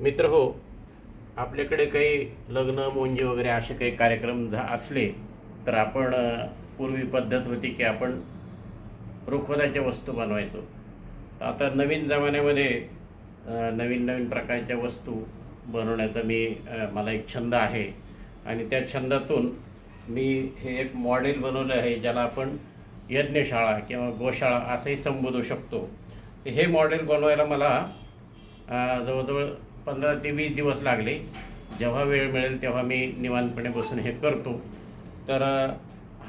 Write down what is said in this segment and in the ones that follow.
मित्र हो, आपल्याकडे काही लग्न मोंजी वगैरे असे काही कार्यक्रम असले तर आपण पूर्वी पद्धत होती की आपण रुखवताच्या वस्तू बनवायचो. तर आता नवीन जमान्यामध्ये नवीन नवीन प्रकारच्या वस्तू बनवण्याचा मला एक छंद आहे. आणि त्या छंदातून मी हे एक मॉडेल बनवलं आहे, ज्याला आपण यज्ञशाळा किंवा गोशाळा असंही संबोधू शकतो. हे मॉडेल बनवायला मला जवळजवळ 15 ते 20 दिवस लागले. जेव्हा वेळ मिळेल तेव्हा मी निवांतपणे बसून हे करतो. तर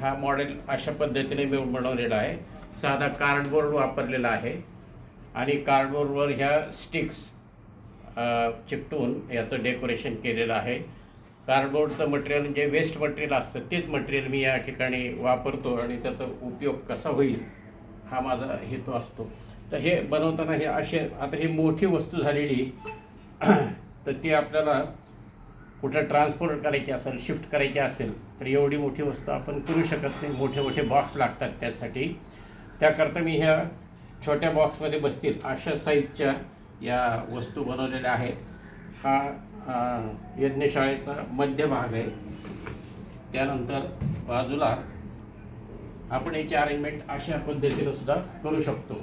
हा मॉडेल अशा पद्धतीने मी बनवलेला आहे. साधा कार्डबोर्ड वापरलेला आहे आणि कार्डबोर्डवर ह्या स्टिक्स चिकटून याचं डेकोरेशन केलेलं आहे. कार्डबोर्डचं मटेरियल जे वेस्ट मटेरियल असतं तेच मटेरियल मी या ठिकाणी वापरतो आणि त्याचा उपयोग कसा होईल हा माझा हेतू असतो. तर हे बनवताना हे असे, आता ही मोठी वस्तू झालेली तर ती आपल्याला कुठं ट्रान्सपोर्ट करायची असेल, शिफ्ट करायची असेल तर एवढी मोठी वस्तू आपण करू शकत नाही. मोठे मोठे बॉक्स लागतात त्यासाठी. त्याकरता मी ह्या छोट्या बॉक्समध्ये बसतील अशा साईजच्या या वस्तू बनवलेल्या आहेत. हा यज्ञशाळेचा मध्य भाग आहे. त्यानंतर बाजूला आपण याची अरेंजमेंट अशा पद्धतीने सुद्धा करू शकतो.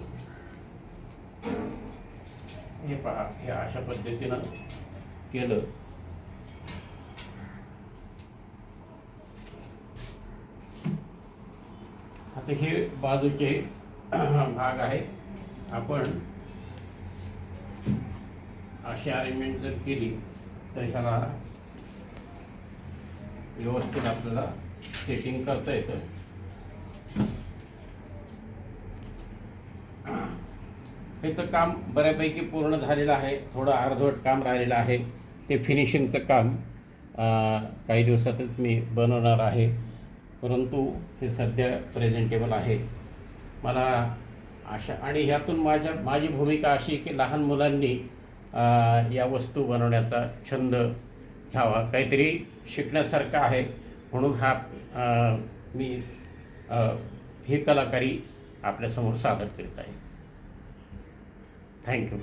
हे पहा, हे अशा पद्धतीनं केलं आता हे बाजूचे भाग आहे. आपण अशी अरेंजमेंट जर केली तर ह्याला व्यवस्थित आपल्याला सेटिंग करता येतं. ह्याचं काम बऱ्यापैकी पूर्ण झालेलं आहे. थोडं अर्धवट काम राहिलेलं आहे. ते फिनिशिंगचं काम काही दिवसातच मी बनवणार आहे. परंतु हे सध्या प्रेझेंटेबल आहे. मला आशा, आणि ह्यातून माझी भूमिका अशी की लहान मुलांनी या वस्तू बनवण्याचा छंद घ्यावा, काहीतरी शिकण्यासारखं आहे. म्हणून मी ही कलाकारी आपल्यासमोर सादर करीत आहे. थँक्यू.